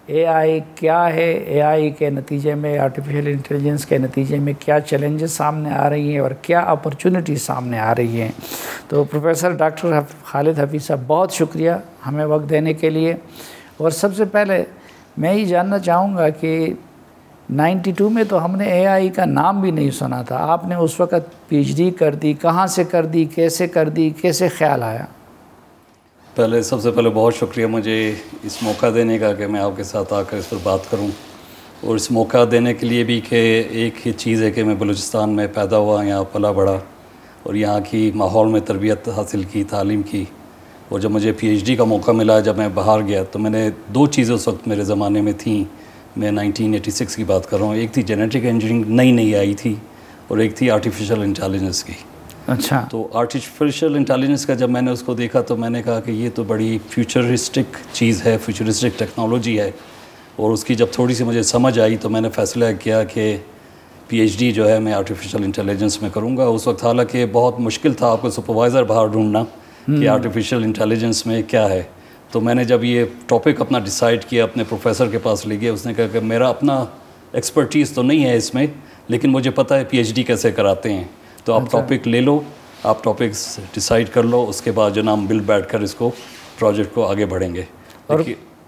اے آئی کیا ہے، اے آئی کے نتیجے میں، آرٹیفیشل انٹیلیجنس کے نتیجے میں کیا چیلنجز سامنے آ رہی ہیں اور کیا اپرچونٹیز سامنے آ رہی ہیں۔ تو پروفیسر ڈاکٹر خالد حفیظ صاحب، بہت شکریہ ہمیں وقت دینے کے لیے۔ اور سب سے پہلے میں یہ جاننا چاہوں گا کہ 92 میں تو ہم نے اے آئی کا نام بھی نہیں سنا تھا، آپ نے اس وقت پی ایچ ڈی کر دی، کہاں سے کر دی، کیسے خیال آیا؟ سب سے پہلے بہت شکریہ مجھے اس موقع دینے کا کہ میں آپ کے ساتھ آ کر اس پر بات کروں، اور اس موقع دینے کے لیے بھی کہ ایک ہی چیز ہے کہ میں بلوچستان میں پیدا ہوا، یہاں پلا بڑھا اور یہاں کی ماحول میں تربیت حاصل کی، تعلیم کی، اور جب مجھے پی ایچ ڈی کا موقع ملا، جب میں باہر گیا تو میں نے 2 چیزیں اس وقت میرے زمانے میں تھیں، میں 1986 کی بات کر رہا ہوں، ایک تھی جینیٹک انجینئرنگ نئی آئی تھی، اور ایک تھی آرٹیفیشل انٹیلیجنس کی۔ اچھا، تو آرٹیفیشل انٹیلیجنس کا جب میں نے اس کو دیکھا تو میں نے کہا کہ یہ تو بڑی فیوچرسٹک چیز ہے، فیوچرسٹک ٹیکنالوجی ہے، اور اس کی جب تھوڑی سی مجھے سمجھ آئی تو میں نے فیصلہ کیا کہ پی ایچ ڈی جو ہے میں آرٹیفیشل انٹیلیجنس میں کروں گا۔ اس وقت حالانکہ بہت مشکل تھا آپ کو سپروائزر باہر ڈھونڈنا کہ آرٹیفیشل انٹیلیجنس میں کیا ہے، تو میں نے جب یہ ٹاپک اپنا ڈیسائیڈ کیا، اپنے پروفیسر کے پاس لے گیا، اس نے کہا کہ میرا اپنا ایکسپرٹیز تو نہیں ہے اس میں، لیکن مجھے پتہ ہے پی ایچ ڈی کیسے کراتے ہیں، تو آپ ٹاپک لے لو، آپ ٹاپکس ڈیسائیڈ کر لو، اس کے بعد جو نام مل بیٹھ کر اس کو پروجیکٹ کو آگے بڑھیں گے۔ اور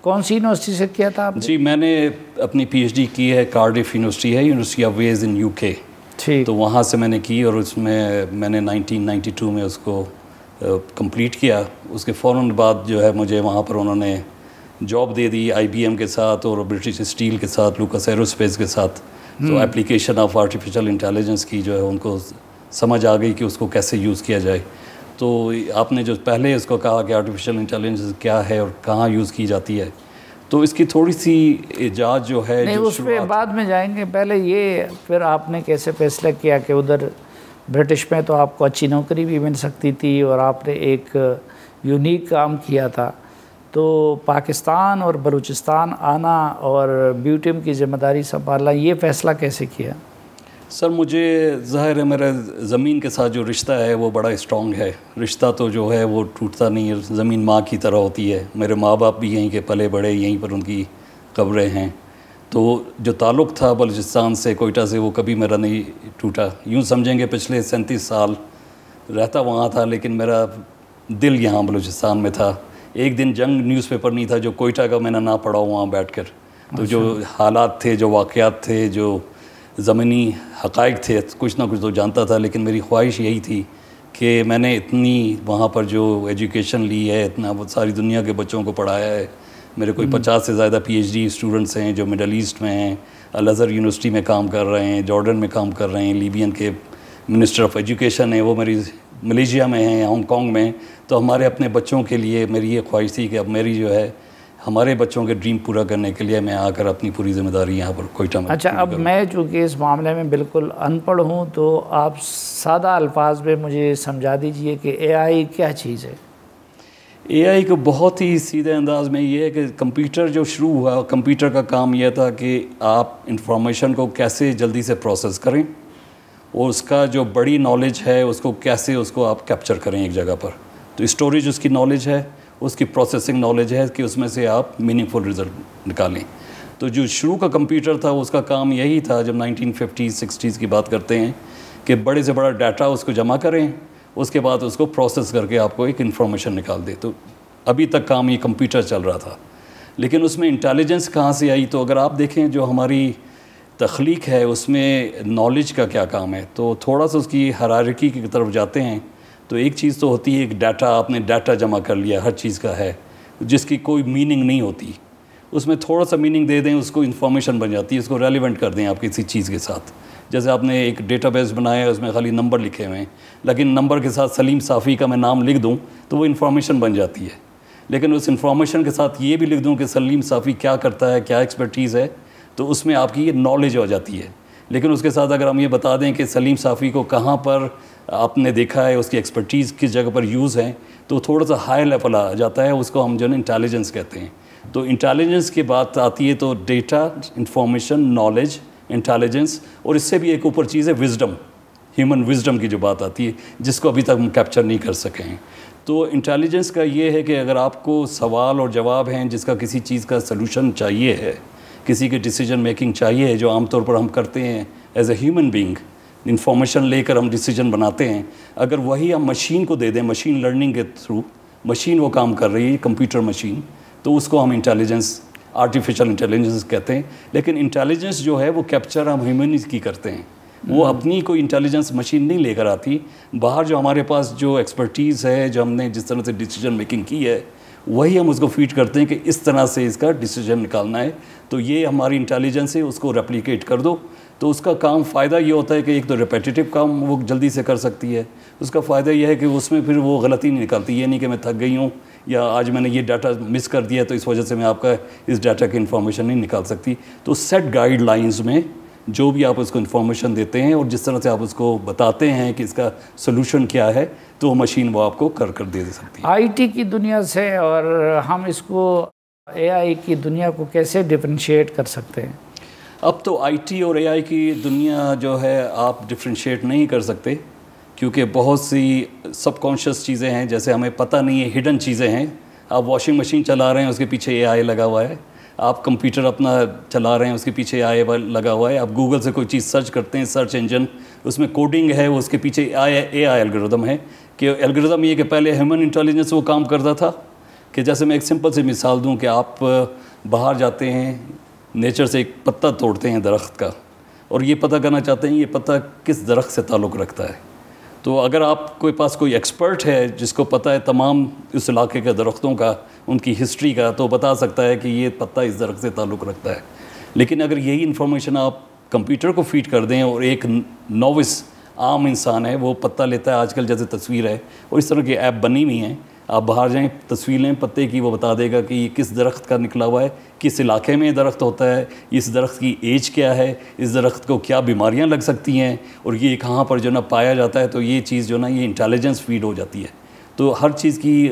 کون سی یونیورسٹی سے کیا تھا آپ نے؟ جی، میں نے اپنی پی ایچ ڈی کی ہے کارڈف یونیورسٹی ہے، University of Wales in UK، تو وہاں سے میں نے کی، اور اس میں نے 1992 میں اس کو کمپلیٹ کیا۔ اس کے فوراً بعد جو ہے مجھے وہاں پر انہوں نے جاب دے دی IBM کے ساتھ اور برٹش اسٹیل کے ساتھ، لوکس ایروسپیس کے ساتھ، تو اپلیکیشن آف آرٹیفیشل انٹیلیجنس کی جو ہے ان کو سمجھ آ گئی کہ اس کو کیسے یوز کیا جائے۔ تو آپ نے جو پہلے اس کو کہا کہ آرٹیفیشل انٹیلیجنس کیا ہے اور کہاں یوز کی جاتی ہے، تو اس کی تھوڑی سی ایجاد جو ہے، نہیں اس پہ بعد میں جائیں گے، پہلے یہ پھر آپ نے کیسے فیصلہ کیا کہ ادھر برٹش میں تو آپ کو اچھی نوکری بھی مل سکتی تھی اور آپ نے ایک یونیک کام کیا تھا، تو پاکستان اور بلوچستان آنا اور بیوٹیم کی ذمہ داری سنبھالنا، یہ فیصلہ کیسے کیا؟ سر مجھے ظاہر ہے میرا زمین کے ساتھ جو رشتہ ہے وہ بڑا اسٹرانگ ہے، رشتہ تو جو ہے وہ ٹوٹتا نہیں ہے، زمین ماں کی طرح ہوتی ہے، میرے ماں باپ بھی یہیں کے پلے بڑے، یہیں پر ان کی قبریں ہیں، تو جو تعلق تھا بلوچستان سے، کوئٹہ سے، وہ کبھی میرا نہیں ٹوٹا۔ یوں سمجھیں گے پچھلے 37 سال رہتا وہاں تھا، لیکن میرا دل یہاں بلوچستان میں تھا۔ ایک دن جنگ نیوز پیپر نہیں تھا جو کوئٹہ کا میں نے نہ پڑھا وہاں بیٹھ کر، تو جو حالات تھے، جو واقعات تھے، جو زمینی حقائق تھے، کچھ نہ کچھ تو جانتا تھا، لیکن میری خواہش یہی تھی کہ میں نے اتنی وہاں پر جو ایجوکیشن لی ہے، اتنا ساری دنیا کے بچوں کو پڑھایا ہے، میرے کوئی 50 سے زیادہ پی ایچ ڈی اسٹوڈنٹس ہیں جو مڈل ایسٹ میں ہیں، الازہر یونیورسٹی میں کام کر رہے ہیں، جارڈن میں کام کر رہے ہیں، لیبین کے منسٹر آف ایجوکیشن ہیں وہ میری ملیشیا میں ہیں، ہانگ کانگ میں، تو ہمارے اپنے بچوں کے لیے میری یہ خواہش تھی کہ اب میری جو ہے ہمارے بچوں کے ڈریم پورا کرنے کے لیے میں آ کر اپنی پوری ذمہ داری یہاں پر کوئٹہ میں۔ اچھا، اب میں چونکہ اس معاملے میں بالکل ان پڑھ ہوں، تو آپ سادہ الفاظ میں مجھے سمجھا دیجئے کہ اے آئی کیا چیز ہے؟ اے آئی کو بہت ہی سیدھے انداز میں یہ ہے کہ کمپیوٹر جو شروع ہوا، کمپیوٹر کا کام یہ تھا کہ آپ انفارمیشن کو کیسے جلدی سے پروسیس کریں، اور اس کا جو بڑی نالج ہے اس کو کیسے اس کو آپ کیپچر کریں ایک جگہ پر، تو اسٹوریج اس کی نالج ہے، اس کی پروسیسنگ نالج ہے کہ اس میں سے آپ میننگ فل رزلٹ نکالیں۔ تو جو شروع کا کمپیوٹر تھا اس کا کام یہی تھا، جب 1950s 60s کی بات کرتے ہیں، کہ بڑے سے بڑا ڈیٹا اس کو جمع کریں، اس کے بعد اس کو پروسیس کر کے آپ کو ایک انفارمیشن نکال دے۔ تو ابھی تک کام یہ کمپیوٹر چل رہا تھا، لیکن اس میں انٹیلیجنس کہاں سے آئی؟ تو اگر آپ دیکھیں جو ہماری تخلیق ہے اس میں نالج کا کیا کام ہے، تو تھوڑا سا اس کی ہائرارکی کی طرف جاتے ہیں، تو ایک چیز تو ہوتی ہے ایک ڈیٹا، آپ نے ڈیٹا جمع کر لیا ہر چیز کا ہے جس کی کوئی میننگ نہیں ہوتی، اس میں تھوڑا سا میننگ دے دیں اس کو انفارمیشن بن جاتی ہے، اس کو ریلیونٹ کر دیں آپ کسی چیز کے ساتھ۔ جیسے آپ نے ایک ڈیٹا بیس بنایا ہے، اس میں خالی نمبر لکھے ہوئے ہیں، لیکن نمبر کے ساتھ سلیم صافی کا میں نام لکھ دوں تو وہ انفارمیشن بن جاتی ہے، لیکن اس انفارمیشن کے ساتھ یہ بھی لکھ دوں کہ سلیم صافی کیا کرتا ہے، کیا ایکسپرٹیز ہے، تو اس میں آپ کی یہ نالج ہو جاتی ہے۔ لیکن اس کے ساتھ اگر ہم یہ بتا دیں کہ سلیم صافی کو کہاں پر آپ نے دیکھا ہے، اس کی ایکسپرٹیز کس جگہ پر یوز ہے، تو تھوڑا سا ہائی لیول آ جاتا ہے، اس کو ہم جو ہے انٹیلیجنس کہتے ہیں۔ تو انٹیلیجنس کی بات آتی ہے تو ڈیٹا، انفارمیشن، نالج، انٹیلیجنس، اور اس سے بھی ایک اوپر چیز ہے وزڈم، ہیومن وزڈم کی جو بات آتی ہے جس کو ابھی تک ہم کیپچر نہیں کر سکے ہیں۔ تو تو انٹیلیجنس کا یہ ہے کہ اگر آپ کو سوال اور جواب ہیں جس کا کسی چیز کا سلوشن چاہیے ہے، کسی کے ڈیسیجن میکنگ چاہیے ہے، جو عام طور پر ہم کرتے ہیں as a human being, information لے کر ہم ڈیسیجن بناتے ہیں، اگر وہی ہم مشین کو دے دیں، مشین لرننگ کے تھرو مشین وہ کام کر رہی ہے، کمپیوٹر مشین، تو اس کو ہم انٹیلیجنس، آرٹیفیشل انٹیلیجنس کہتے ہیں. لیکن انٹیلیجنس جو ہے وہ کیپچر ہم ہیومنز کی کرتے ہیں. وہ اپنی کوئی انٹیلیجنس مشین نہیں لے کر آتی. باہر جو ہمارے پاس جو ایکسپرٹیز ہے، جو ہم نے جس طرح سے ڈیسیجن میکنگ کی ہے، وہی ہم اس کو فیڈ کرتے ہیں کہ اس طرح سے اس کا ڈیسیجن نکالنا ہے. تو یہ ہماری انٹیلیجنس ہے، اس کو ریپلیکیٹ کر دو. تو اس کا کام فائدہ یہ ہوتا ہے کہ ایک تو ریپیٹیٹیو کام وہ جلدی سے کر سکتی ہے. اس کا فائدہ یہ ہے کہ اس میں پھر وہ غلطی نہیں نکالتی. یہ نہیں کہ میں تھک گئی ہوں یا آج میں نے یہ ڈاٹا مس کر دیا تو اس وجہ سے میں آپ کا اس ڈاٹا کی انفارمیشن نہیں نکال سکتی. تو سیٹ گائیڈ لائنز میں جو بھی آپ اس کو انفارمیشن دیتے ہیں اور جس طرح سے آپ اس کو بتاتے ہیں کہ اس کا سلوشن کیا ہے، تو وہ مشین وہ آپ کو کر دے سکتی ہے. آئی ٹی کی دنیا سے اور ہم اس کو اے آئی کی دنیا کو کیسے ڈفرینشیٹ کر سکتے ہیں؟ اب تو آئی ٹی اور اے آئی کی دنیا جو ہے آپ ڈفرینشیٹ نہیں کر سکتے، کیونکہ بہت سی سب کانشیس چیزیں ہیں، جیسے ہمیں پتہ نہیں ہے، ہڈن چیزیں ہیں. آپ واشنگ مشین چلا رہے ہیں، اس کے پیچھے اے آئی لگا ہوا ہے. آپ کمپیوٹر اپنا چلا رہے ہیں، اس کے پیچھے اے آئی لگا ہوا ہے. آپ گوگل سے کوئی چیز سرچ کرتے ہیں، سرچ انجن، اس میں کوڈنگ ہے، اس کے پیچھے اے آئی الگوریدم ہے. کہ الگوریدم یہ کہ پہلے ہیومن انٹیلیجنس وہ کام کرتا تھا کہ جیسے میں ایک سمپل سی مثال دوں کہ آپ باہر جاتے ہیں، نیچر سے ایک پتا توڑتے ہیں درخت کا، اور یہ پتہ کرنا چاہتے ہیں یہ پتہ کس درخت سے تعلق رکھتا ہے. تو اگر آپ کے پاس کوئی ایکسپرٹ ہے جس کو پتہ ہے تمام اس علاقے کے درختوں کا، ان کی ہسٹری کا، تو بتا سکتا ہے کہ یہ پتہ اس درخت سے تعلق رکھتا ہے. لیکن اگر یہی انفارمیشن آپ کمپیوٹر کو فیڈ کر دیں اور ایک نووس عام انسان ہے وہ پتہ لیتا ہے، آج کل جیسے تصویر ہے اور اس طرح کی ایپ بنی ہوئی ہیں، آپ باہر جائیں تصویر لیں پتے کی، وہ بتا دے گا کہ یہ کس درخت کا نکلا ہوا ہے، کس علاقے میں یہ درخت ہوتا ہے، اس درخت کی ایج کیا ہے، اس درخت کو کیا بیماریاں لگ سکتی ہیں، اور یہ کہاں پر جو نا پایا جاتا ہے. تو یہ چیز جو نا یہ انٹیلیجنس فیڈ ہو جاتی ہے. تو ہر چیز کی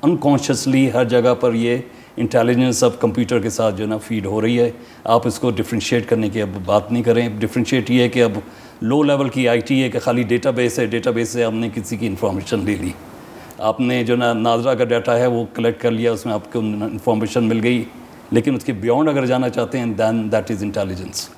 انکانشیسلی ہر جگہ پر یہ انٹیلیجنس اب کمپیوٹر کے ساتھ جو نا فیڈ ہو رہی ہے. آپ اس کو ڈفرینشیٹ کرنے کی اب بات نہیں کریں. ڈفرینشیٹ یہ ہے کہ اب لو لیول کی آئی ٹی ہے کہ خالی ڈیٹا بیس ہے، ڈیٹا بیس سے ہم نے کسی کی انفارمیشن لے لی، آپ نے جو نا ناظرہ کا ڈیٹا ہے وہ کلیکٹ کر لیا، اس میں آپ کو انفارمیشن مل گئی. لیکن اس کے بیونڈ اگر جانا چاہتے ہیں دین دیٹ از انٹیلیجنس.